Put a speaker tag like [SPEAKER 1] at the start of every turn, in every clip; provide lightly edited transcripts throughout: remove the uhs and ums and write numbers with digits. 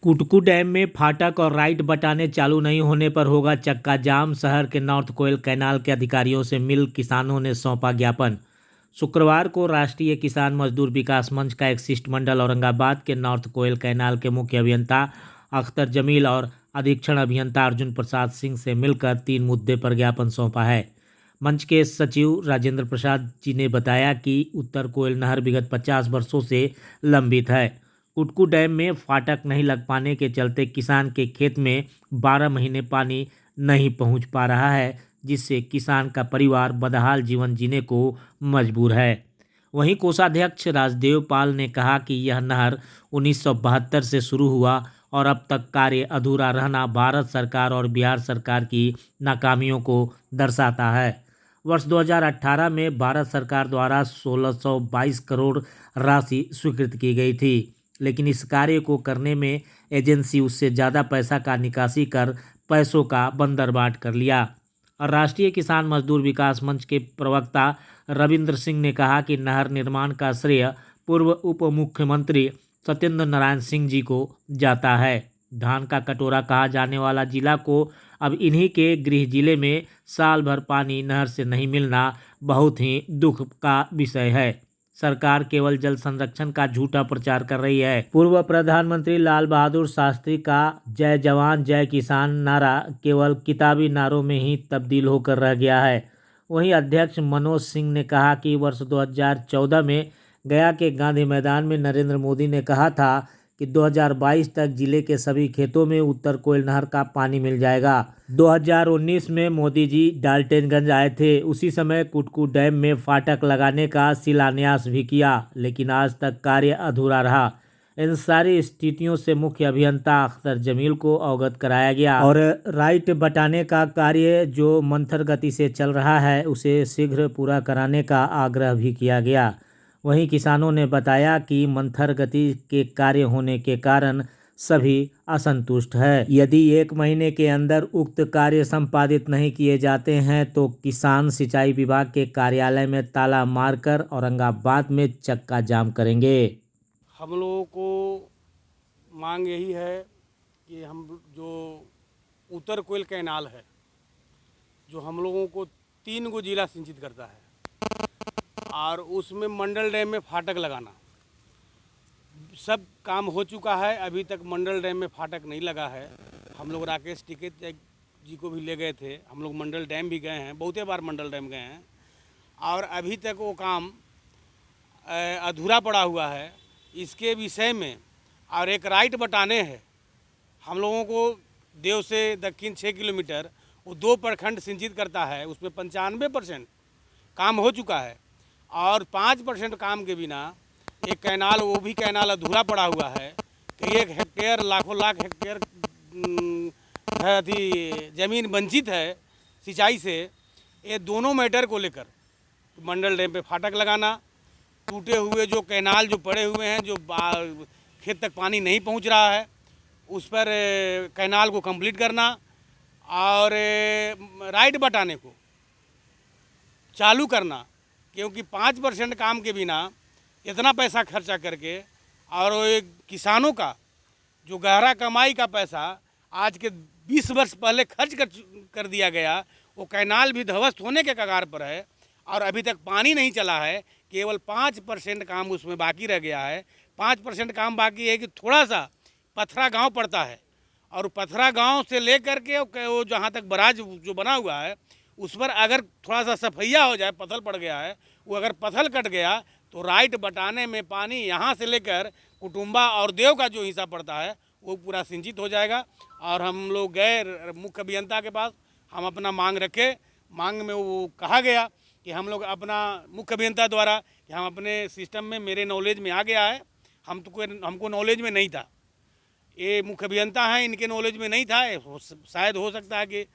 [SPEAKER 1] कुटकू dam में फाटक और राइट बटाने चालू नहीं होने पर होगा चक्का जाम। शहर के नॉर्थ कोयल कैनाल के अधिकारियों से मिल किसानों ने सौंपा ज्ञापन। शुक्रवार को राष्ट्रीय किसान मजदूर विकास मंच का एक शिष्टमंडल औरंगाबाद के नॉर्थ कोयल कैनाल के मुख्य अभियंता अख्तर जमील और अधीक्षण अभियंता अर्जुन प्रसाद सिंह से मिलकर 3 मुद्दे पर ज्ञापन सौंपा है। मंच के सचिव राजेंद्र प्रसाद जी ने बताया कि उत्तर कोयल नहर विगत 50 वर्षों से लंबित है। कुटकू डैम में फाटक नहीं लग पाने के चलते किसान के खेत में 12 महीने पानी नहीं पहुंच पा रहा है, जिससे किसान का परिवार बदहाल जीवन जीने को मजबूर है। वहीं कोषाध्यक्ष राजदेव पाल ने कहा कि यह नहर 1972 से शुरू हुआ और अब तक कार्य अधूरा रहना भारत सरकार और बिहार सरकार की नाकामियों को दर्शाता है। वर्ष 2018 में भारत सरकार द्वारा 1622 करोड़ राशि स्वीकृत की गई थी, लेकिन इस कार्य को करने में एजेंसी उससे ज़्यादा पैसा का निकासी कर पैसों का बंदरबाट कर लिया। और राष्ट्रीय किसान मजदूर विकास मंच के प्रवक्ता रविंद्र सिंह ने कहा कि नहर निर्माण का श्रेय पूर्व उप मुख्यमंत्री सत्येंद्र नारायण सिंह जी को जाता है। धान का कटोरा कहा जाने वाला जिला को अब इन्हीं के गृह जिले में साल भर पानी नहर से नहीं मिलना बहुत ही दुख का विषय है। सरकार केवल जल संरक्षण का झूठा प्रचार कर रही है। पूर्व प्रधानमंत्री लाल बहादुर शास्त्री का जय जवान जय किसान नारा केवल किताबी नारों में ही तब्दील होकर रह गया है। वहीं अध्यक्ष मनोज सिंह ने कहा कि वर्ष 2014 में गया के गांधी मैदान में नरेंद्र मोदी ने कहा था कि 2022 तक जिले के सभी खेतों में उत्तर कोयल नहर का पानी मिल जाएगा। 2019 में मोदी जी डाल्टनगंज आए थे, उसी समय कुटकू डैम में फाटक लगाने का शिलान्यास भी किया, लेकिन आज तक कार्य अधूरा रहा। इन सारी स्थितियों से मुख्य अभियंता अख्तर जमील को अवगत कराया गया और राइट बटाने का कार्य जो मंथर गति से चल रहा है उसे शीघ्र पूरा कराने का आग्रह भी किया गया। वहीं किसानों ने बताया कि मंथर गति के कार्य होने के कारण सभी असंतुष्ट है। यदि 1 महीने के अंदर उक्त कार्य संपादित नहीं किए जाते हैं तो किसान सिंचाई विभाग के कार्यालय में ताला मारकर औरंगाबाद में चक्का जाम करेंगे।
[SPEAKER 2] हम लोगों को मांग यही है कि हम जो उत्तर कोयल कैनाल है जो हम लोगों को 3 गो जिला सिंचित करता है और उसमें मंडल डैम में फाटक लगाना सब काम हो चुका है। अभी तक मंडल डैम में फाटक नहीं लगा है। हम लोग राकेश टिकैत जी को भी ले गए थे, हम लोग मंडल डैम भी गए हैं, बहुते बार मंडल डैम गए हैं और अभी तक वो काम अधूरा पड़ा हुआ है। इसके विषय में और एक राइट बटाने हैं। हम लोगों को देव से दक्षिण 6 किलोमीटर वो 2 प्रखंड सिंचित करता है, उसमें 95% काम हो चुका है और 5% काम के बिना एक कैनाल, वो भी कैनाल अधूरा पड़ा हुआ है कि 1 हेक्टेयर लाखों लाख हेक्टेयर अथी ज़मीन वंचित है सिंचाई से। ये दोनों मैटर को लेकर मंडल डैम पे फाटक लगाना, टूटे हुए जो कैनाल जो पड़े हुए हैं जो खेत तक पानी नहीं पहुंच रहा है उस पर कैनाल को कंप्लीट करना और राइट बटाने को चालू करना, क्योंकि 5% काम के बिना इतना पैसा खर्चा करके और किसानों का जो गहरा कमाई का पैसा आज के 20 वर्ष पहले खर्च कर दिया गया, वो कैनाल भी ध्वस्त होने के कगार पर है और अभी तक पानी नहीं चला है। केवल 5% काम उसमें बाकी रह गया है। 5% काम बाकी है कि थोड़ा सा पथरा गांव पड़ता है और पथरा गांव से लेकर के वो जहाँ तक बराज जो बना हुआ है उस पर अगर थोड़ा सा सफैया हो जाए, पथल पड़ गया है, वो अगर पथल कट गया तो राइट बटाने में पानी यहाँ से लेकर कुटुम्बा और देव का जो हिस्सा पड़ता है वो पूरा सिंचित हो जाएगा। और हम लोग गए मुख्य अभियंता के पास, हम अपना मांग रखे। मांग में वो कहा गया कि हम लोग अपना मुख्य अभियंता द्वारा कि हम अपने सिस्टम में मेरे नॉलेज में आ गया है, हमको नॉलेज में नहीं था। ये मुख्य अभियंता हैं, इनके नॉलेज में नहीं था। शायद हो सकता है कि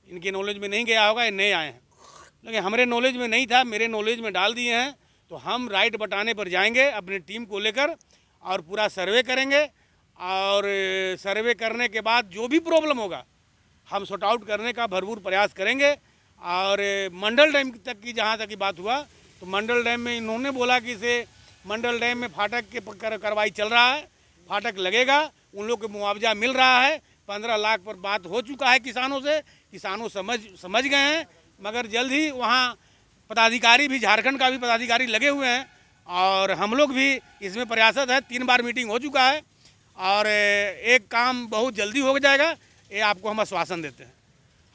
[SPEAKER 2] इनके नॉलेज में नहीं गया होगा, ये नए आए हैं, लेकिन हमारे नॉलेज में नहीं था, मेरे नॉलेज में डाल दिए हैं। तो हम राइट बटाने पर जाएंगे अपनी टीम को लेकर और पूरा सर्वे करेंगे और सर्वे करने के बाद जो भी प्रॉब्लम होगा हम सॉर्ट आउट करने का भरपूर प्रयास करेंगे। और मंडल डैम तक की जहाँ तक की बात हुआ तो मंडल डैम में इन्होंने बोला कि इसे मंडल डैम में फाटक के कार्रवाई चल रहा है, फाटक लगेगा, उन लोग को मुआवजा मिल रहा है। 15 लाख पर बात हो चुका है किसानों से, किसानों समझ गए हैं। मगर जल्द ही वहाँ पदाधिकारी भी, झारखंड का भी पदाधिकारी लगे हुए हैं और हम लोग भी इसमें प्रयासरत है। 3 बार मीटिंग हो चुका है और एक काम बहुत जल्दी हो जाएगा, ये आपको हम आश्वासन देते हैं।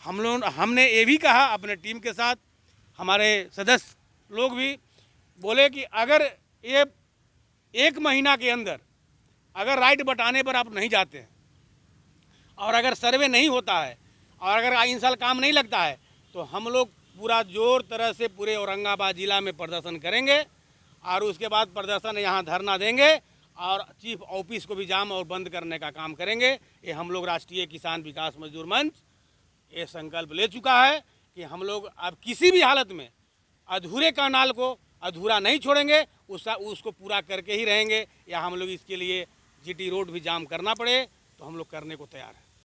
[SPEAKER 2] हमने ये भी कहा अपने टीम के साथ, हमारे सदस्य लोग भी बोले कि अगर ये 1 महीना के अंदर अगर राइट बटाने पर आप नहीं जाते हैं और अगर सर्वे नहीं होता है और अगर इन साल काम नहीं लगता है तो हम लोग पूरा जोर तरह से पूरे औरंगाबाद ज़िला में प्रदर्शन करेंगे और उसके बाद प्रदर्शन यहाँ धरना देंगे और चीफ ऑफिस को भी जाम और बंद करने का काम करेंगे। ये हम लोग राष्ट्रीय किसान विकास मजदूर मंच ये संकल्प ले चुका है कि हम लोग अब किसी भी हालत में अधूरे कैनाल को अधूरा नहीं छोड़ेंगे, उसको पूरा करके ही रहेंगे। या हम लोग इसके लिए जीटी रोड भी जाम करना पड़े तो हम लोग करने को तैयार हैं।